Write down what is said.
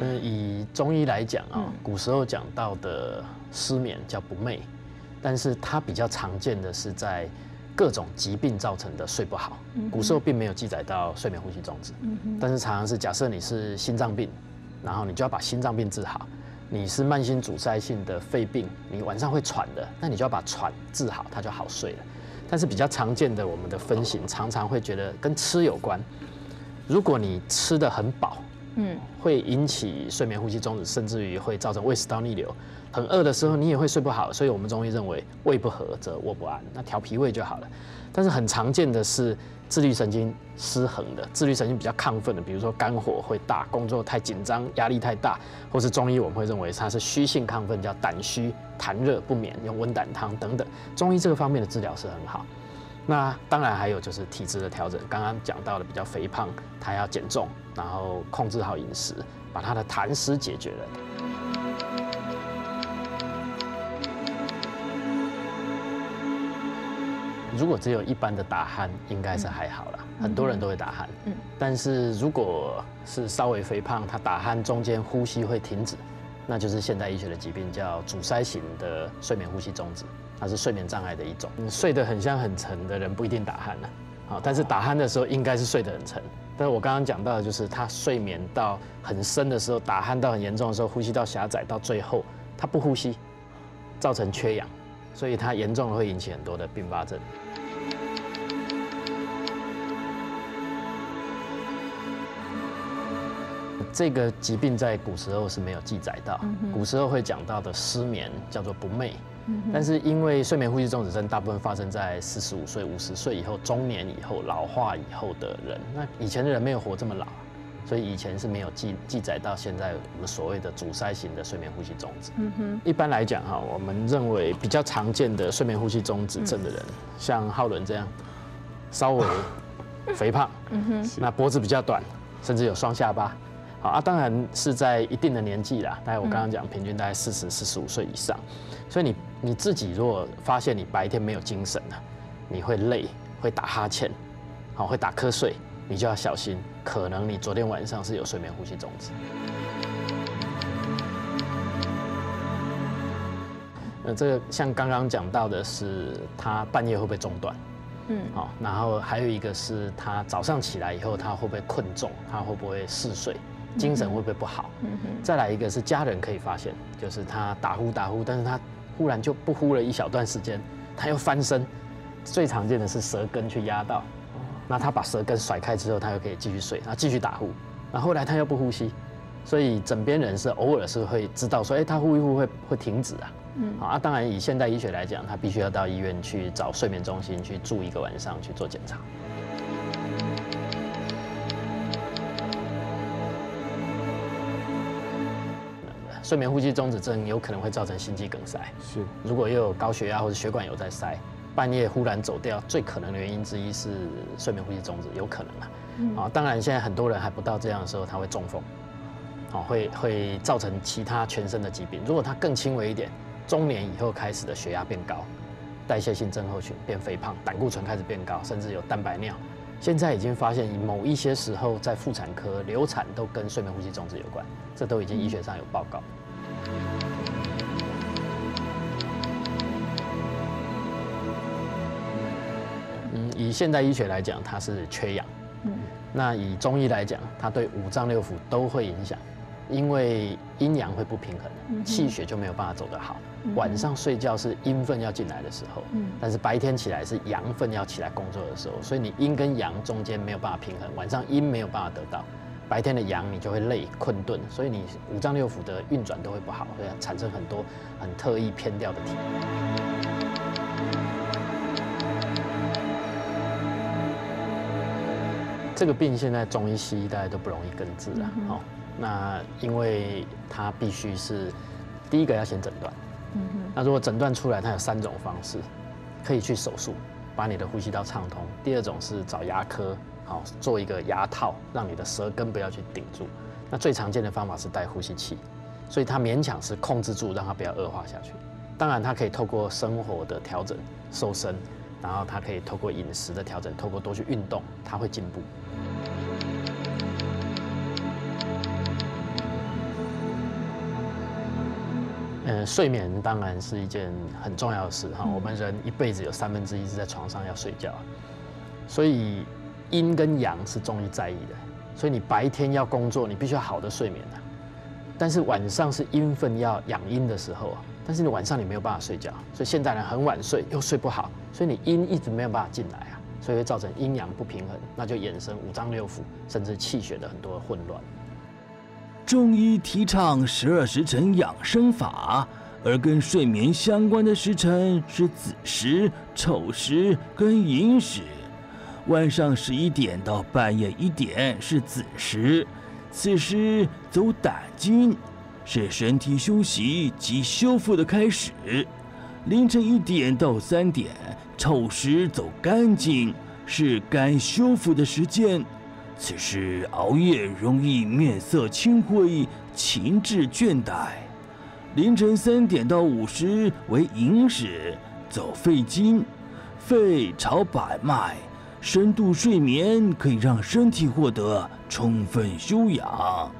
以中医来讲啊，古时候讲到的失眠叫不寐，但是它比较常见的是在各种疾病造成的睡不好。古时候并没有记载到睡眠呼吸中止，但是常常是假设你是心脏病，然后你就要把心脏病治好；你是慢性阻塞性的肺病，你晚上会喘的，那你就要把喘治好，它就好睡了。但是比较常见的我们的分型，常常会觉得跟吃有关。如果你吃得很饱，会引起睡眠呼吸中止，甚至于会造成胃食道逆流。很饿的时候，你也会睡不好，所以我们中医认为胃不和则卧不安，那调脾胃就好了。但是很常见的是自律神经失衡的，自律神经比较亢奋的，比如说肝火会大，工作太紧张，压力太大，或是中医我们会认为它是虚性亢奋，叫胆虚、痰热不眠，用温胆汤等等。中医这个方面的治疗是很好。那当然还有就是体质的调整，刚刚讲到的比较肥胖，他要减重，然后控制好饮食，把他的痰湿解决了。如果只有一般的打鼾，应该是还好啦，很多人都会打鼾。但是如果是稍微肥胖，他打鼾中间呼吸会停止，那就是现代医学的疾病，叫阻塞型的睡眠呼吸中止。它是睡眠障碍的一种。睡得很香很沉的人不一定打鼾了，好，但是打鼾的时候应该是睡得很沉。但是我刚刚讲到的就是他睡眠到很深的时候，打鼾到很严重的时候，呼吸道狭窄，到最后他不呼吸，造成缺氧，所以它严重的会引起很多的并发症。这个疾病在古时候是没有记载到，古时候会讲到的失眠叫做不寐。但是因为睡眠呼吸中止症大部分发生在45岁、50岁以后、中年以后、老化以后的人，那以前的人没有活这么老，所以以前是没有记载到现在我们所谓的阻塞型的睡眠呼吸中止。一般来讲哈，我们认为比较常见的睡眠呼吸中止症的人，像浩伦这样，稍微肥胖，那脖子比较短，甚至有双下巴。好啊，当然是在一定的年纪啦，大概我刚刚讲平均大概40、45岁以上，所以你自己如果发现你白天没有精神了，你会累，会打哈欠，好，会打瞌睡，你就要小心，可能你昨天晚上是有睡眠呼吸中止。这个像刚刚讲到的是，他半夜会不会中断？好，然后还有一个是他早上起来以后，他会不会困重？他会不会嗜睡？精神会不会不好？再来一个是家人可以发现，就是他打呼，但是他忽然就不呼了一小段时间，他又翻身。最常见的是舌根去压到，那他把舌根甩开之后，他又可以继续睡，他继续打呼。那后来他又不呼吸，所以枕边人是偶尔是会知道说，哎，他呼一呼会停止啊。好，当然以现代医学来讲，他必须要到医院去找睡眠中心去住1个晚上去做检查。睡眠呼吸中止症有可能会造成心肌梗塞，是。如果又有高血压或者血管有在塞，半夜忽然走掉，最可能的原因之一是睡眠呼吸中止，有可能啊。当然现在很多人还不到这样的时候，他会中风，会造成其他全身的疾病。如果他更轻微一点，中年以后开始的血压变高，代谢性症候群变肥胖，胆固醇开始变高，甚至有蛋白尿。现在已经发现，某一些时候在妇产科流产都跟睡眠呼吸中止有关，这都已经医学上有报告。以现代医学来讲，它是缺氧。那以中医来讲，它对5脏6腑都会影响，因为阴阳会不平衡，气血就没有办法走得好。晚上睡觉是阴分要进来的时候，但是白天起来是阳分要起来工作的时候，所以你阴跟阳中间没有办法平衡，晚上阴没有办法得到，白天的阳你就会累困顿，所以你5脏6腑的运转都会不好，会产生很多很特异偏掉的体。这个病现在中医西医大家都不容易根治啊，那因为它必须是第一个要先诊断，那如果诊断出来，它有3种方式，可以去手术把你的呼吸道畅通；第2种是找牙科，好做一个牙套，让你的舌根不要去顶住；那最常见的方法是戴呼吸器，所以它勉强是控制住，让它不要恶化下去。当然，它可以透过生活的调整瘦身，然后它可以透过饮食的调整，透过多去运动，它会进步。睡眠当然是一件很重要的事哈。我们人一辈子有1/3是在床上要睡觉，所以阴跟阳是中医在意的。所以你白天要工作，你必须要好的睡眠啊。但是晚上是阴分要养阴的时候啊，但是你晚上你没有办法睡觉，所以现代人很晚睡又睡不好，所以你阴一直没有办法进来啊，所以会造成阴阳不平衡，那就衍生五脏六腑甚至气血的很多混乱。中医提倡12时辰养生法，而跟睡眠相关的时辰是子时、丑时跟寅时。晚上11点到半夜1点是子时，此时走胆经，是身体休息及修复的开始。凌晨1点到3点，丑时走肝经，是肝修复的时间。此时熬夜容易面色青灰、情志倦怠。凌晨3点到5时为寅时，走肺经，肺朝百脉，深度睡眠可以让身体获得充分休养。